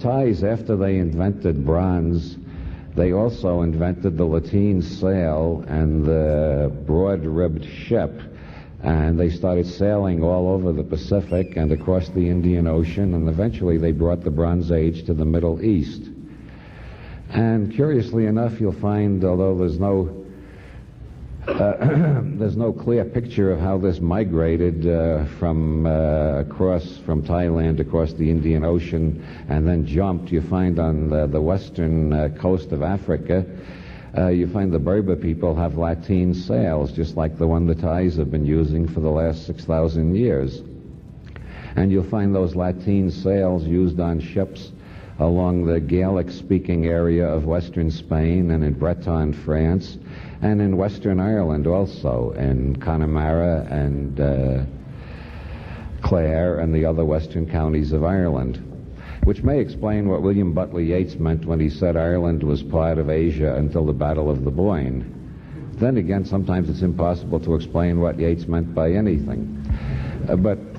Thais, after they invented bronze, they also invented the lateen sail and the broad-ribbed ship, and they started sailing all over the Pacific and across the Indian Ocean, and eventually they brought the Bronze Age to the Middle East. And curiously enough, you'll find, although there's no clear picture of how this migrated from Thailand across the Indian Ocean and then jumped, you find on the western coast of Africa, you find the Berber people have lateen sails, just like the one the Thais have been using for the last 6,000 years. And you'll find those lateen sails used on ships along the Gaelic-speaking area of western Spain and in Breton, France, and in Western Ireland also, in Connemara and Clare and the other western counties of Ireland, which may explain what William Butler Yeats meant when he said Ireland was part of Asia until the Battle of the Boyne. Then again, sometimes it's impossible to explain what Yeats meant by anything. But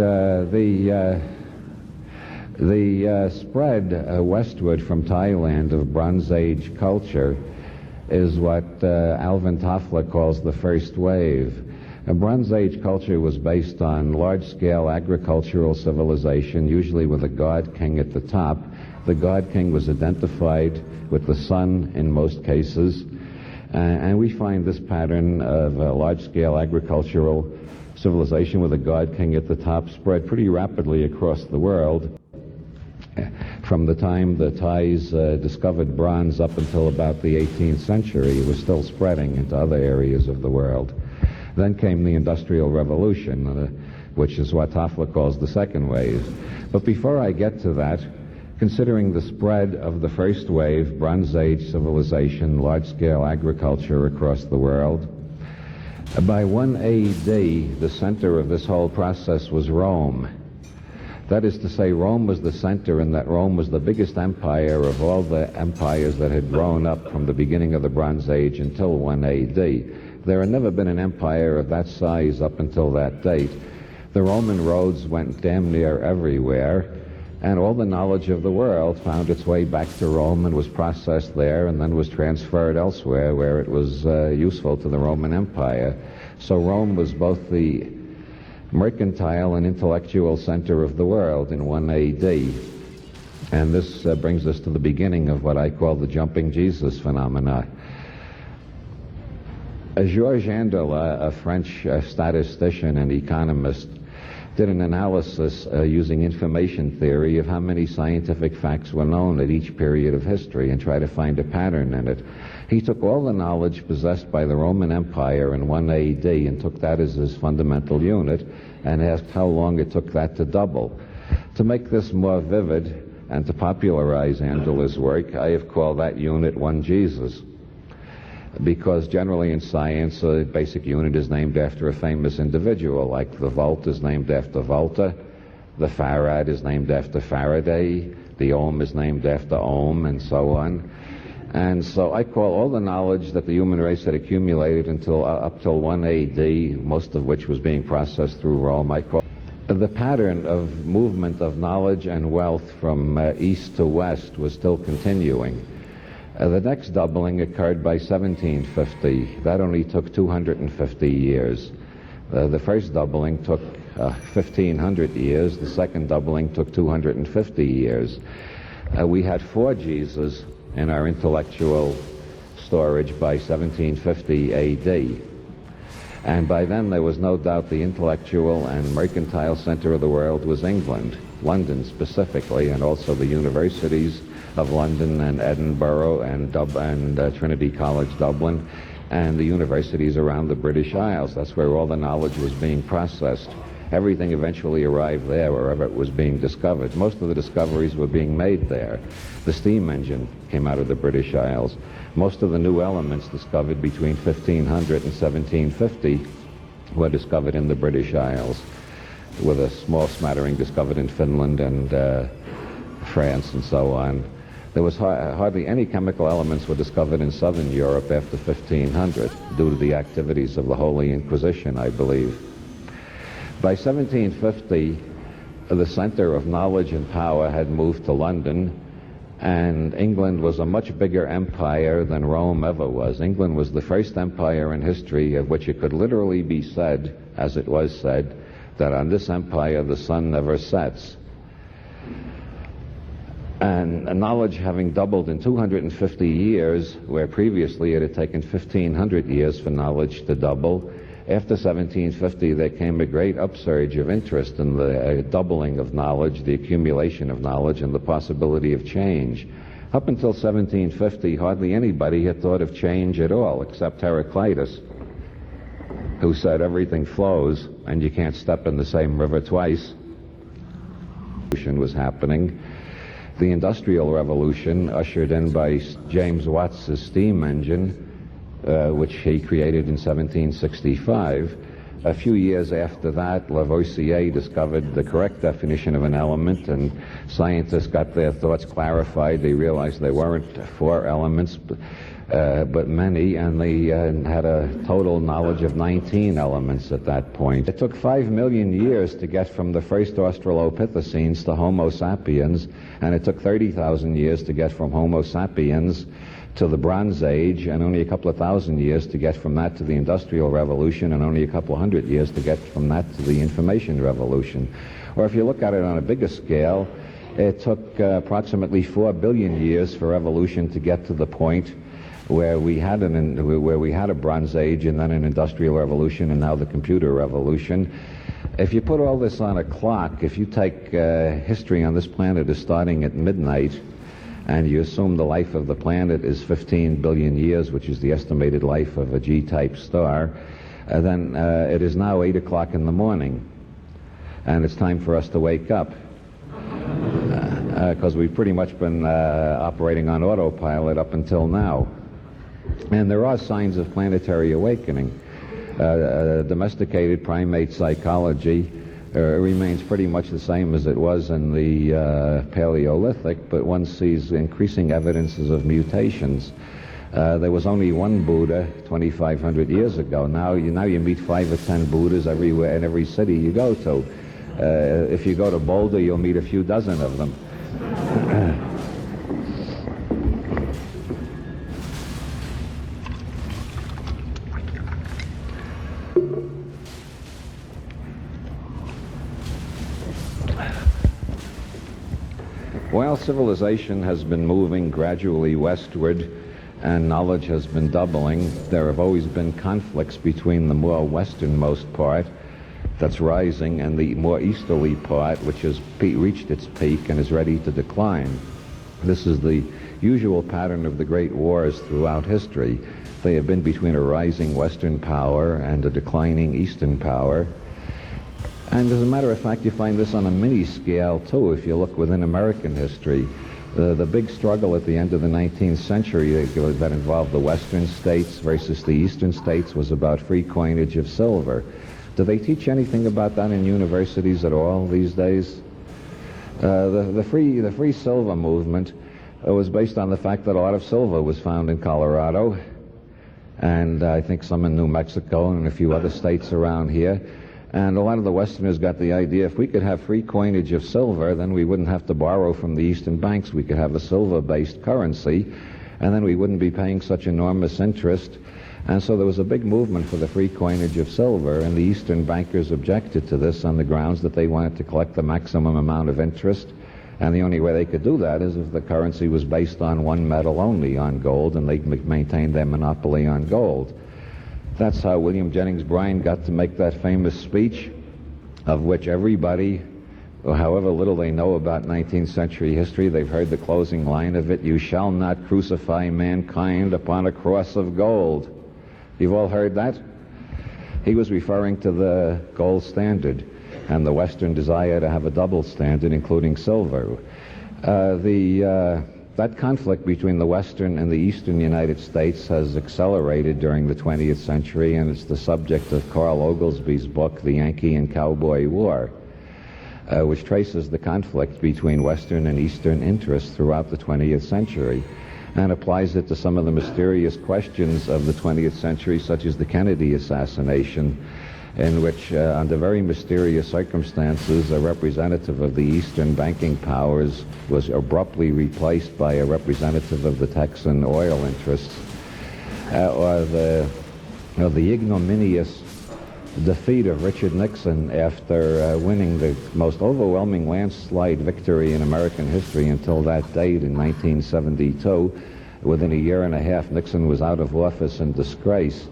the spread westward from Thailand of Bronze Age culture is what Alvin Toffler calls the first wave. A Bronze Age culture was based on large-scale agricultural civilization, usually with a god king at the top. The god king was identified with the sun in most cases, and we find this pattern of a large-scale agricultural civilization with a god king at the top spread pretty rapidly across the world. From the time the Thais discovered bronze up until about the 18th century, it was still spreading into other areas of the world. Then came the Industrial Revolution, which is what Toffler calls the second wave. But before I get to that, considering the spread of the first wave, Bronze Age civilization, large-scale agriculture across the world, by 1 AD, the center of this whole process was Rome. That is to say, Rome was the center, and that Rome was the biggest empire of all the empires that had grown up from the beginning of the Bronze Age until 1 AD. There had never been an empire of that size up until that date. The Roman roads went damn near everywhere, and all the knowledge of the world found its way back to Rome and was processed there and then was transferred elsewhere where it was useful to the Roman Empire. So Rome was both the mercantile and intellectual center of the world in 1 AD. And this brings us to the beginning of what I call the jumping Jesus phenomena. Georges Andela, a French statistician and economist, did an analysis using information theory of how many scientific facts were known at each period of history and tried to find a pattern in it. He took all the knowledge possessed by the Roman Empire in 1 AD and took that as his fundamental unit and asked how long it took that to double. To make this more vivid and to popularize Andela's work, I have called that unit 1 Jesus, because generally in science a basic unit is named after a famous individual, like the volt is named after Volta, the farad is named after Faraday, the ohm is named after Ohm, and so on. And so I call all the knowledge that the human race had accumulated until up till 1 AD, most of which was being processed through Rome, I call the pattern of movement of knowledge and wealth from east to west was still continuing. The next doubling occurred by 1750. That only took 250 years. The first doubling took 1,500 years. The second doubling took 250 years. We had 4 Jesus in our intellectual storage by 1750 AD. And by then there was no doubt the intellectual and mercantile center of the world was England, London specifically, and also the universities of London and Edinburgh and Trinity College Dublin, and the universities around the British Isles. That's where all the knowledge was being processed. Everything eventually arrived there wherever it was being discovered. Most of the discoveries were being made there. The steam engine came out of the British Isles. Most of the new elements discovered between 1500 and 1750 were discovered in the British Isles, with a small smattering discovered in Finland and France and so on. There was hardly any chemical elements were discovered in southern Europe after 1500 due to the activities of the Holy Inquisition, I believe. By 1750, the center of knowledge and power had moved to London, And England was a much bigger empire than Rome ever was. England was the first empire in history of which it could literally be said, as it was said, that on this empire the sun never sets. And knowledge having doubled in 250 years, where previously it had taken 1,500 years for knowledge to double, after 1750 there came a great upsurge of interest in the doubling of knowledge, the accumulation of knowledge, and the possibility of change. Up until 1750, hardly anybody had thought of change at all, except Heraclitus, who said everything flows and you can't step in the same river twice. Was happening. The Industrial Revolution, ushered in by James Watt's steam engine, which he created in 1765. A few years after that, Lavoisier discovered the correct definition of an element, and scientists got their thoughts clarified. They realized there weren't 4 elements, but many, and they had a total knowledge of 19 elements at that point. It took 5 million years to get from the first Australopithecines to Homo sapiens, and it took 30,000 years to get from Homo sapiens to the Bronze Age, and only a couple of thousand years to get from that to the Industrial Revolution, and only a couple of hundred years to get from that to the Information Revolution. Or if you look at it on a bigger scale, it took approximately 4 billion years for evolution to get to the point where we had a Bronze Age and then an Industrial Revolution and now the Computer Revolution. If you put all this on a clock, if you take history on this planet is starting at midnight, and you assume the life of the planet is 15 billion years, which is the estimated life of a G-type star, then it is now 8 o'clock in the morning, and it's time for us to wake up, because we've pretty much been operating on autopilot up until now. And there are signs of planetary awakening. Domesticated primate psychology remains pretty much the same as it was in the Paleolithic, but one sees increasing evidences of mutations. There was only one Buddha 2,500 years ago. Now you meet 5 or 10 Buddhas everywhere in every city you go to. If you go to Boulder, you'll meet a few dozen of them. While civilization has been moving gradually westward and knowledge has been doubling, there have always been conflicts between the more westernmost part that's rising and the more easterly part, which has reached its peak and is ready to decline. This is the usual pattern of the great wars throughout history. They have been between a rising western power and a declining eastern power. And as a matter of fact, you find this on a mini scale too if you look within American history. The big struggle at the end of the 19th century that involved the western states versus the eastern states was about free coinage of silver. Do they teach anything about that in universities at all these days? The free silver movement was based on the fact that a lot of silver was found in Colorado, and I think some in New Mexico and a few other states around here. And a lot of the Westerners got the idea, if we could have free coinage of silver, then we wouldn't have to borrow from the Eastern banks. We could have a silver-based currency, and then we wouldn't be paying such enormous interest. And so there was a big movement for the free coinage of silver, and the Eastern bankers objected to this on the grounds that they wanted to collect the maximum amount of interest. And the only way they could do that is if the currency was based on one metal only, on gold, and they maintained their monopoly on gold. That's how William Jennings Bryan got to make that famous speech, of which everybody, however little they know about 19th century history, they've heard the closing line of it: "You shall not crucify mankind upon a cross of gold." You've all heard that? He was referring to the gold standard and the Western desire to have a double standard, including silver. That conflict between the Western and the Eastern United States has accelerated during the 20th century, and it's the subject of Carl Oglesby's book, The Yankee and Cowboy War, which traces the conflict between Western and Eastern interests throughout the 20th century and applies it to some of the mysterious questions of the 20th century, such as the Kennedy assassination. in which, under very mysterious circumstances, a representative of the Eastern banking powers was abruptly replaced by a representative of the Texan oil interests, or the ignominious defeat of Richard Nixon after winning the most overwhelming landslide victory in American history until that date in 1972. Within a year and a half, Nixon was out of office in disgrace.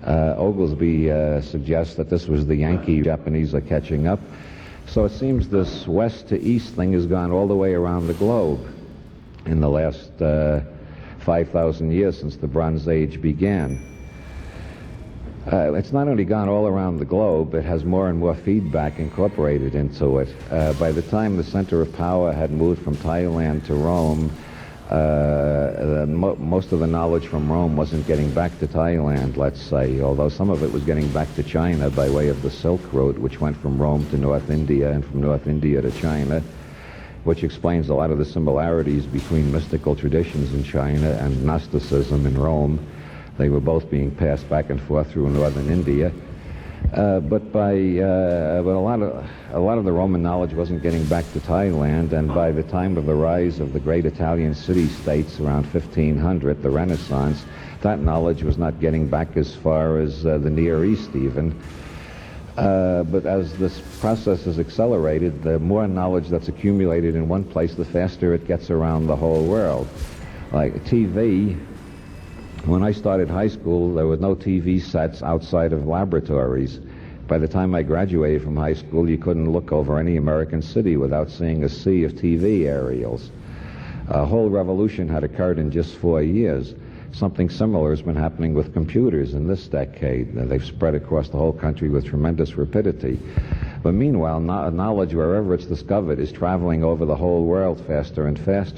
Oglesby suggests that this was the Yankee-Japanese are catching up. So it seems this west to east thing has gone all the way around the globe in the last 5,000 years since the Bronze Age began. It's not only gone all around the globe, it has more and more feedback incorporated into it. By the time the center of power had moved from Thailand to Rome, most of the knowledge from Rome wasn't getting back to Thailand, let's say, although some of it was getting back to China by way of the Silk Road, which went from Rome to North India and from North India to China, which explains a lot of the similarities between mystical traditions in China and Gnosticism in Rome. They were both being passed back and forth through northern India. But a lot of the Roman knowledge wasn't getting back to Thailand, and by the time of the rise of the great Italian city-states around 1500, the Renaissance, that knowledge was not getting back as far as the Near East even. But as this process is accelerated, the more knowledge that's accumulated in one place, the faster it gets around the whole world. Like TV, when I started high school, there were no TV sets outside of laboratories. By the time I graduated from high school, you couldn't look over any American city without seeing a sea of TV aerials. A whole revolution had occurred in just 4 years. Something similar has been happening with computers in this decade. They've spread across the whole country with tremendous rapidity. But meanwhile, knowledge, wherever it's discovered, is traveling over the whole world faster and faster.